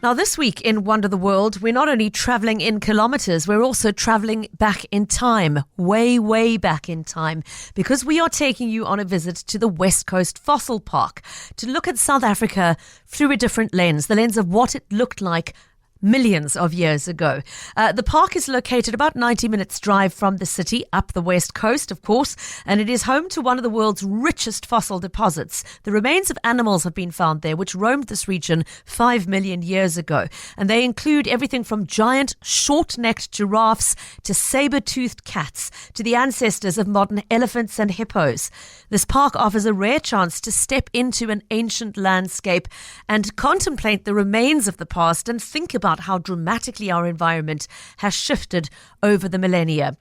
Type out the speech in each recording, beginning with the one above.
Now, this week in Wonder the World, we're not only traveling in kilometers, we're also traveling back in time, way, way back in time, because we are taking you on a visit to the West Coast Fossil Park to look at South Africa through a different lens, the lens of what it looked like millions of years ago. The park is located about 90 minutes drive from the city, up the west coast, of course, and it is home to one of the world's richest fossil deposits. The remains of animals have been found there, which roamed this region 5 million years ago, and they include everything from giant, short-necked giraffes to saber-toothed cats to the ancestors of modern elephants and hippos. This park offers a rare chance to step into an ancient landscape and contemplate the remains of the past and think about how dramatically our environment has shifted over the millennia.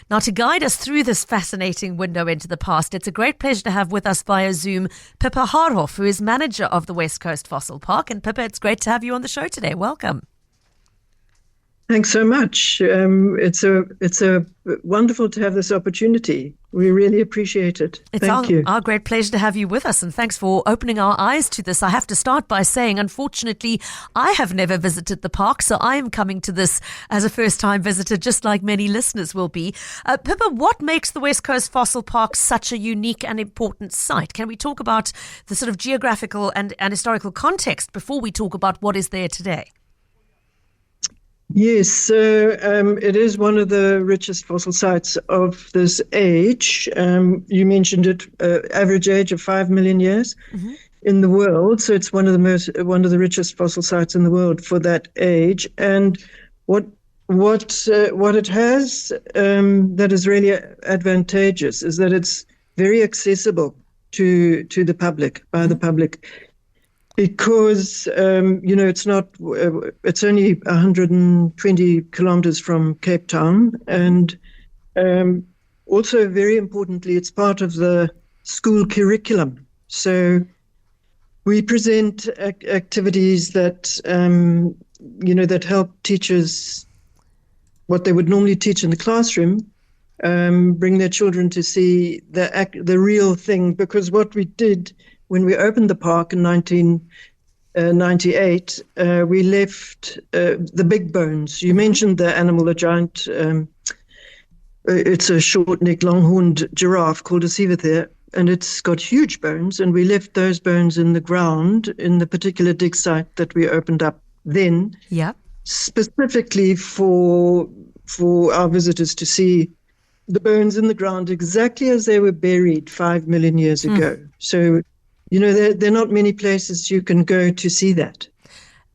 Now, to guide us through this fascinating window into the past, it's a great pleasure to have with us via Zoom Pippa Haarhof, who is manager of the West Coast Fossil Park. And Pippa, it's great to have you on the show today. Welcome. Thanks so much. It's a wonderful to have this opportunity. We really appreciate it. Thank you. Our great pleasure to have you with us, and thanks for opening our eyes to this. I have to start by saying, unfortunately, I have never visited the park, so I am coming to this as a first-time visitor, just like many listeners will be. Pippa, what makes the West Coast Fossil Park such a unique and important site? Can we talk about the sort of geographical and historical context before we talk about what is there today? Yes, so it is one of the richest fossil sites of this age. You mentioned it, average age of 5 million years in the world. So it's one of the richest fossil sites in the world for that age. And what it has that is really advantageous is that it's very accessible to the public, by the public. Because, it's only 120 kilometers from Cape Town. And also, very importantly, it's part of the school curriculum. So we present activities that, that help teachers what they would normally teach in the classroom, bring their children to see the real thing. Because what we did when we opened the park in 1998, we left the big bones. You mentioned the animal, a giant, it's a short-necked, long-horned giraffe called a civethair, and it's got huge bones, and we left those bones in the ground in the particular dig site that we opened up then, specifically for our visitors to see the bones in the ground exactly as they were buried 5 million years ago. So, there are not many places you can go to see that.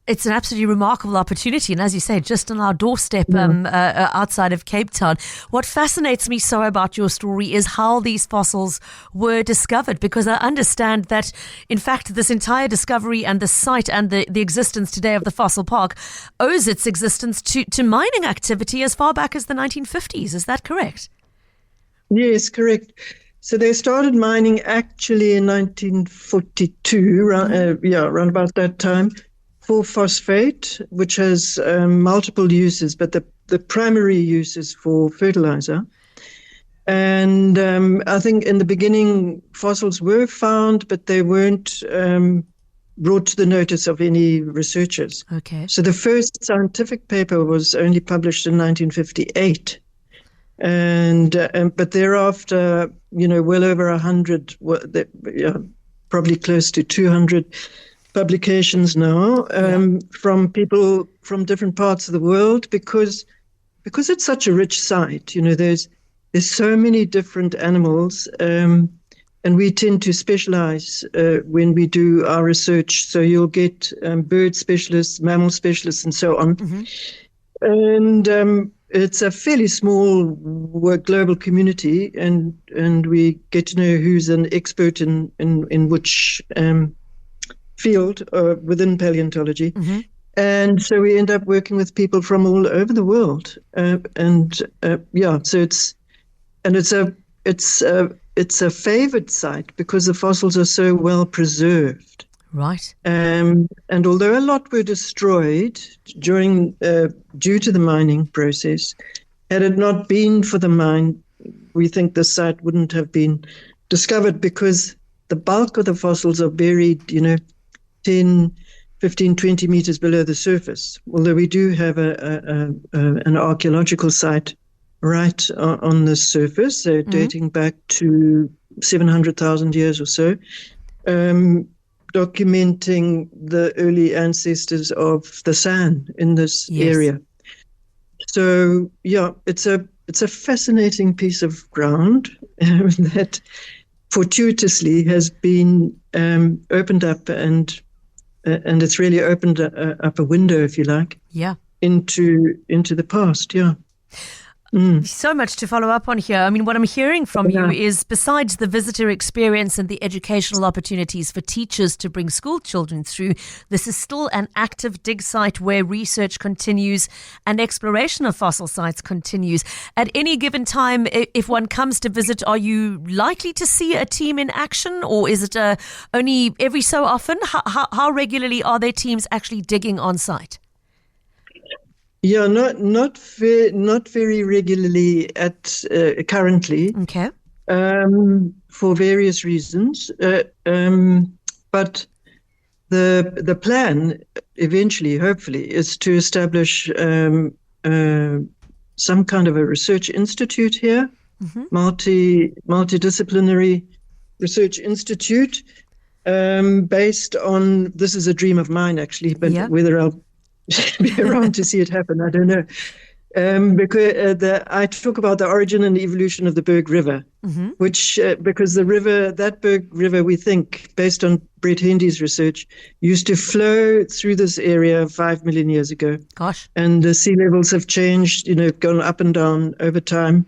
It's an absolutely remarkable opportunity. And as you say, just on our doorstep outside of Cape Town. What fascinates me so about your story is how these fossils were discovered, because I understand that, in fact, this entire discovery and the site and the existence today of the fossil park owes its existence to mining activity as far back as the 1950s. Is that correct? Yes, correct. So they started mining actually in 1942, around about that time, for phosphate, which has multiple uses, but the primary use is for fertilizer. And I think in the beginning fossils were found, but they weren't brought to the notice of any researchers. Okay. So the first scientific paper was only published in 1958. And but thereafter, well over 100, probably close to 200 publications now from people from different parts of the world, because it's such a rich site. There's so many different animals, and we tend to specialize when we do our research. So you'll get bird specialists, mammal specialists, and so on. And it's a fairly small global community, and we get to know who's an expert in which field within paleontology. And so we end up working with people from all over the world. So it's a favored site because the fossils are so well preserved. Right. And although a lot were destroyed due to the mining process, had it not been for the mine, we think the site wouldn't have been discovered, because the bulk of the fossils are buried, 10, 15, 20 meters below the surface. Although we do have an archaeological site right on the surface, so dating back to 700,000 years or so, documenting the early ancestors of the San in this area. So, yeah, it's a fascinating piece of ground that fortuitously has been opened up, and it's really opened up a window, if you like, into the past. So much to follow up on here. I mean, what I'm hearing from you is, besides the visitor experience and the educational opportunities for teachers to bring school children through, this is still an active dig site where research continues and exploration of fossil sites continues. At any given time, if one comes to visit, are you likely to see a team in action, or is it only every so often? How regularly are there teams actually digging on site? Yeah, not very regularly at currently. Okay. For various reasons, but the plan eventually, hopefully, is to establish some kind of a research institute here, multidisciplinary research institute, based on, this is a dream of mine actually, but whether I'll be around to see it happen, I don't know. Because I talk about the origin and evolution of the Berg River, which, because that Berg River, we think, based on Brett Hendy's research, used to flow through this area 5 million years ago. Gosh. And the sea levels have changed, gone up and down over time.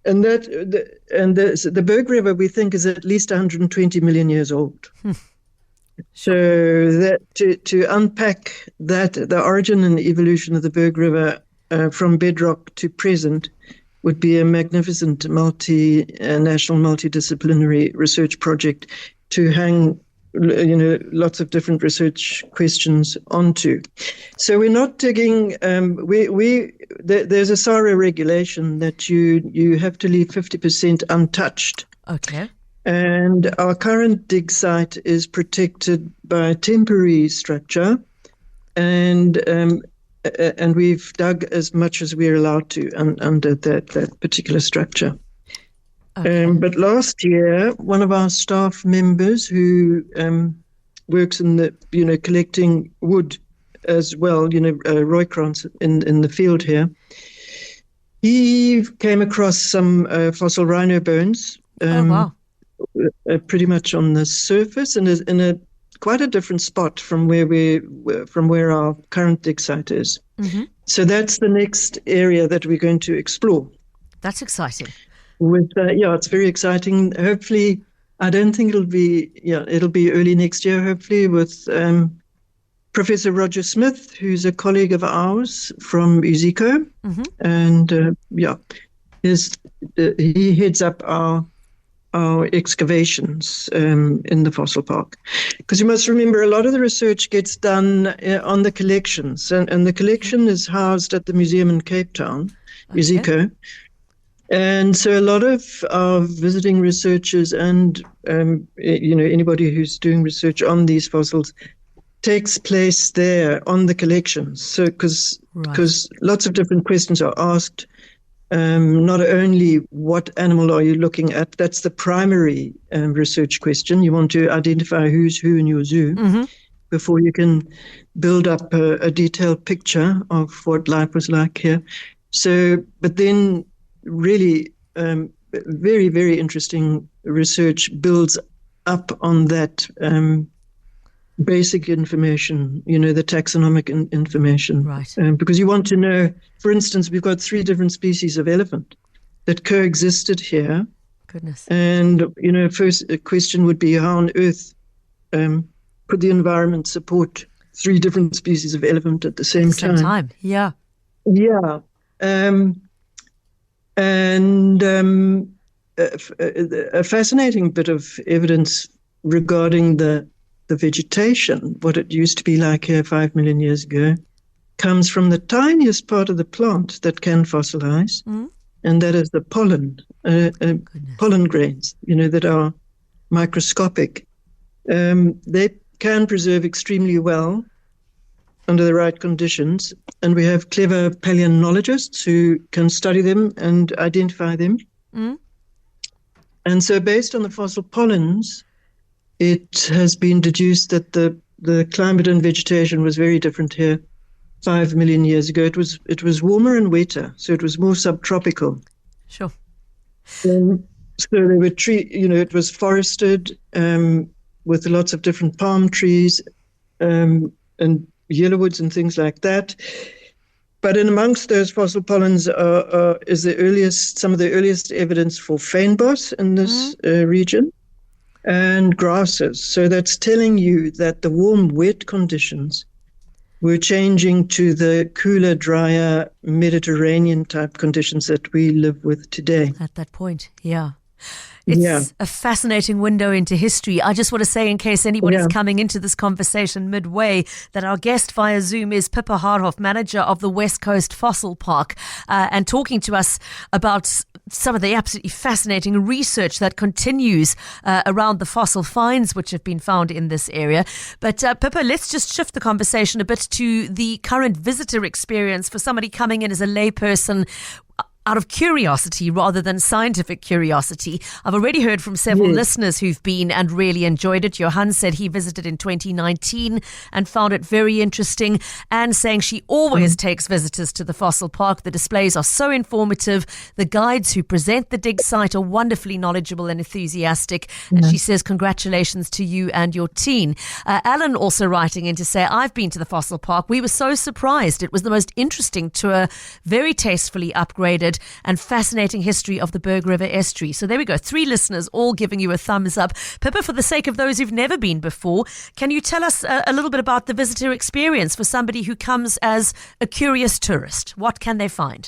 And the Berg River, we think, is at least 120 million years old. So that to unpack that, the origin and evolution of the Berg River from bedrock to present, would be a magnificent national multidisciplinary research project to hang, lots of different research questions onto. So we're not digging. There's a SARA regulation that you have to leave 50% untouched. Okay. And our current dig site is protected by a temporary structure, and we've dug as much as we're allowed to under that particular structure. Okay. But last year, one of our staff members who works in the collecting wood as well, Roy Krantz in the field here, he came across some fossil rhino bones. Oh wow. Pretty much on the surface, and is in quite a different spot from where our current dig site is. So that's the next area that we're going to explore. That's exciting. It's very exciting. Hopefully, I don't think it'll be early next year. Hopefully, with Professor Roger Smith, who's a colleague of ours from UZICO, and he heads up our excavations in the fossil park. Because you must remember, a lot of the research gets done on the collections, and the collection is housed at the museum in Cape Town, UZICO. And so a lot of our visiting researchers and anybody who's doing research on these fossils takes place there on the collections. So because lots of different questions are asked. Not only what animal are you looking at, that's the primary research question. You want to identify who's who in your zoo before you can build up a detailed picture of what life was like here. So, but then really very, very interesting research builds up on that basic information, the taxonomic information. Right. Because you want to know, for instance, we've got 3 different species of elephant that coexisted here. Goodness. And, first a question would be, how on earth could the environment support 3 different species of elephant at the same time? Yeah. Yeah. A fascinating bit of evidence regarding the vegetation, what it used to be like here 5 million years ago, comes from the tiniest part of the plant that can fossilize, and that is the pollen grains, that are microscopic. They can preserve extremely well under the right conditions, and we have clever paleontologists who can study them and identify them. And so based on the fossil pollens, it has been deduced that the climate and vegetation was very different here 5 million years ago. It was warmer and wetter, so it was more subtropical. Sure. So there were it was forested with lots of different palm trees and yellowwoods and things like that. But in amongst those fossil pollens is some of the earliest evidence for fynbos in this region and grasses. So that's telling you that the warm, wet conditions were changing to the cooler, drier, Mediterranean type conditions that we live with today. At that point, yeah. It's a fascinating window into history. I just want to say, in case anybody's coming into this conversation midway, that our guest via Zoom is Pippa Haarhof, manager of the West Coast Fossil Park, and talking to us about some of the absolutely fascinating research that continues around the fossil finds which have been found in this area. But Pippa, let's just shift the conversation a bit to the current visitor experience for somebody coming in as a layperson, out of curiosity rather than scientific curiosity. I've already heard from several listeners who've been and really enjoyed it. Johan said he visited in 2019 and found it very interesting. Anne saying she always takes visitors to the fossil park. The displays are so informative. The guides who present the dig site are wonderfully knowledgeable and enthusiastic. And she says congratulations to you and your team. Alan also writing in to say, I've been to the fossil park. We were so surprised. It was the most interesting tour, very tastefully upgraded, and fascinating history of the Berg River estuary. So there we go. 3 listeners all giving you a thumbs up. Pippa, for the sake of those who've never been before, can you tell us a little bit about the visitor experience for somebody who comes as a curious tourist? What can they find?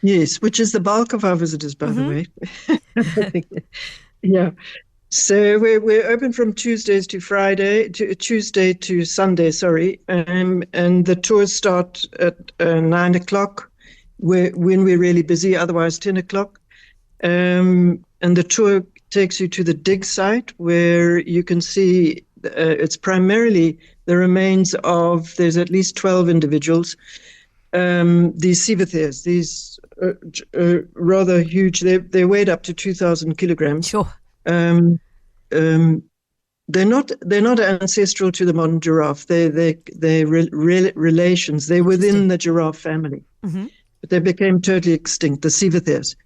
Yes, which is the bulk of our visitors, by the way. Yeah. So we're open from Tuesday to Sunday, and the tours start at 9 o'clock. When we're really busy, otherwise 10 o'clock. And the tour takes you to the dig site where you can see it's primarily the remains of, there's at least 12 individuals. These Seaverthares, these rather huge, they weighed up to 2,000 kilograms. Sure. They're not ancestral to the modern giraffe. They're relations. They're within the giraffe family. But they became totally extinct, the Seaverthares.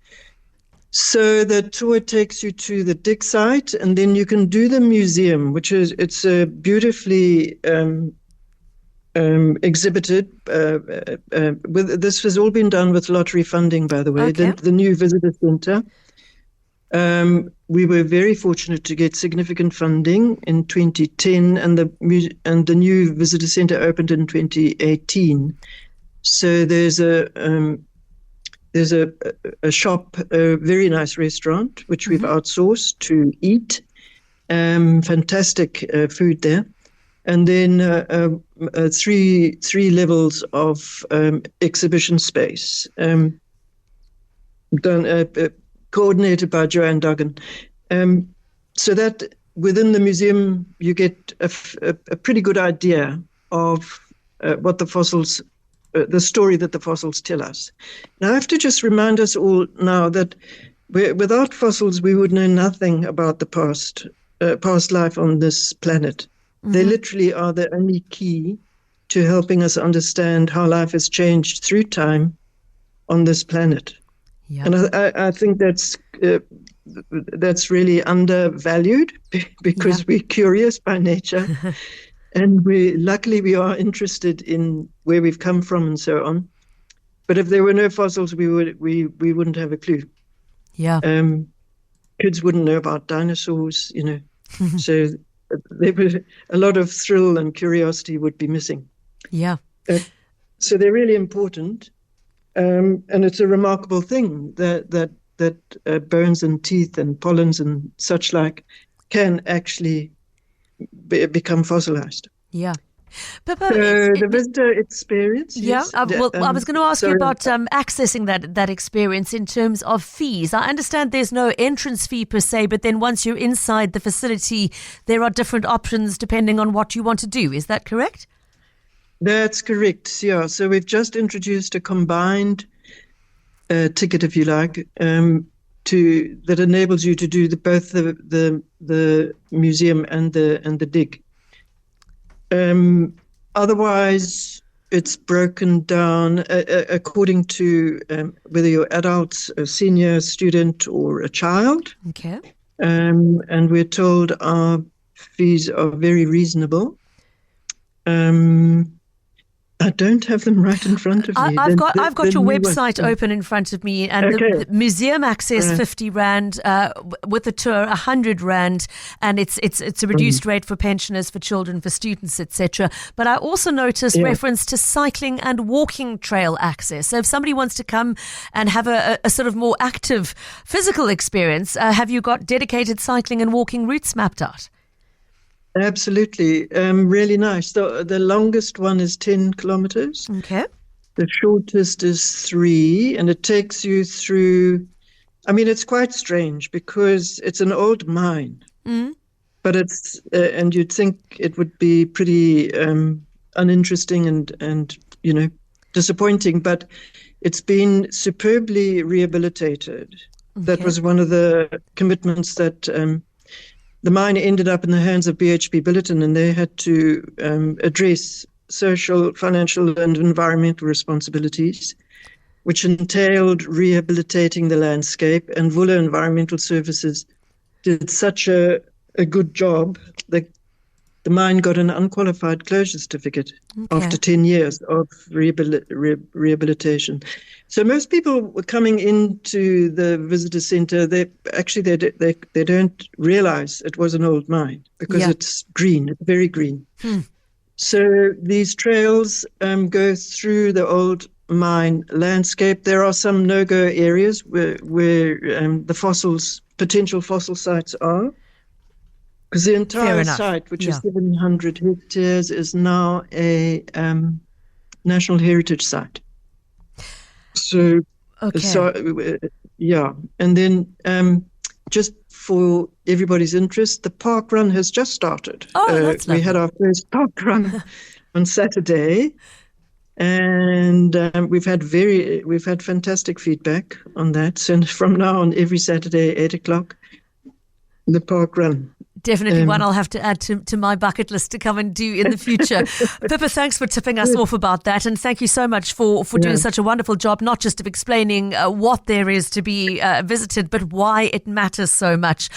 So the tour takes you to the dig site, and then you can do the museum, it's a beautifully exhibited. This has all been done with lottery funding, by the way. Okay. The new visitor centre. We were very fortunate to get significant funding in 2010, and the new visitor centre opened in 2018. So there's a shop, a very nice restaurant, which we've outsourced to eat. Fantastic food there. And then 3 levels of exhibition space, coordinated by Joanne Duggan. So that within the museum, you get a pretty good idea of what the fossils, the story that the fossils tell us. Now, I have to just remind us all now that without fossils, we would know nothing about the past life on this planet. They literally are the only key to helping us understand how life has changed through time on this planet. Yeah. And I think that's really undervalued because we're curious by nature. And luckily we are interested in where we've come from and so on. But if there were no fossils, we wouldn't have a clue. Yeah. Kids wouldn't know about dinosaurs, So there was a lot of thrill and curiosity would be missing. Yeah. So they're really important, and it's a remarkable thing that bones and teeth and pollens and such like can actually become fossilized. Yeah. Pippa, The visitor experience, yeah. yes. I was going to ask you sorry. about accessing that experience in terms of fees. I understand there's no entrance fee per se, but then once you're inside the facility, there are different options depending on what you want to do. Is that correct? That's correct, yeah. So we've just introduced a combined ticket, if you like, that enables you to do both the museum and the dig. Otherwise, it's broken down according to whether you're adults, a senior student, or a child. Okay. And we're told our fees are very reasonable. I don't have them right in front of me. I've got your website open in front of me, and the museum access R50 with the tour R100, and it's a reduced rate for pensioners, for children, for students, etc. But I also noticed reference to cycling and walking trail access. So if somebody wants to come and have a sort of more active physical experience, have you got dedicated cycling and walking routes mapped out? Absolutely. Really nice. The longest one is 10 kilometers. Okay. The shortest is 3, and it takes you through. I mean, it's quite strange because it's an old mine, but it's and you'd think it would be pretty uninteresting and disappointing, but it's been superbly rehabilitated. Okay. That was one of the commitments that. The mine ended up in the hands of BHP Billiton, and they had to address social, financial, and environmental responsibilities, which entailed rehabilitating the landscape. And Vula Environmental Services did such a good job that the mine got an unqualified closure certificate after 10 years of rehabilitation. So most people were coming into the visitor centre. They don't realise it was an old mine because it's green. It's very green. So these trails go through the old mine landscape. There are some no-go areas where the potential fossil sites are. Because the entire site, which is 700 hectares, is now a National Heritage Site. So, and then just for everybody's interest, the park run has just started. Oh, that's lovely. We had our first park run on Saturday, and we've had fantastic feedback on that. So from now on, every Saturday, 8:00, the park run. Definitely one I'll have to add to my bucket list to come and do in the future. Pippa, thanks for tipping us off about that, and thank you so much for doing such a wonderful job, not just of explaining what there is to be visited, but why it matters so much.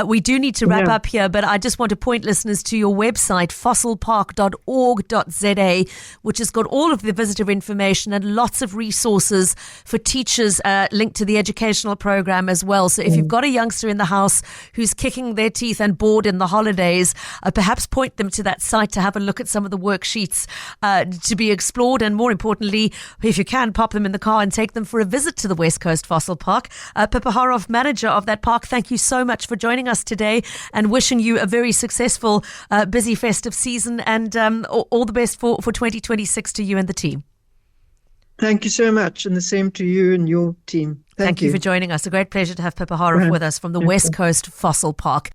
We do need to wrap up here, but I just want to point listeners to your website, fossilpark.org.za, which has got all of the visitor information and lots of resources for teachers linked to the educational program as well. So if you've got a youngster in the house who's kicking their teeth and bored in the holidays, perhaps point them to that site to have a look at some of the worksheets to be explored, and more importantly, if you can, pop them in the car and take them for a visit to the West Coast Fossil Park. Pippa Haarhof, manager of that park, thank you so much for joining us today, and wishing you a very successful, busy festive season, and all the best for 2026 to you and the team. Thank you so much, and the same to you and your team. Thank you for joining us. A great pleasure to have Pippa Haarhof with us from the West Coast Fossil Park.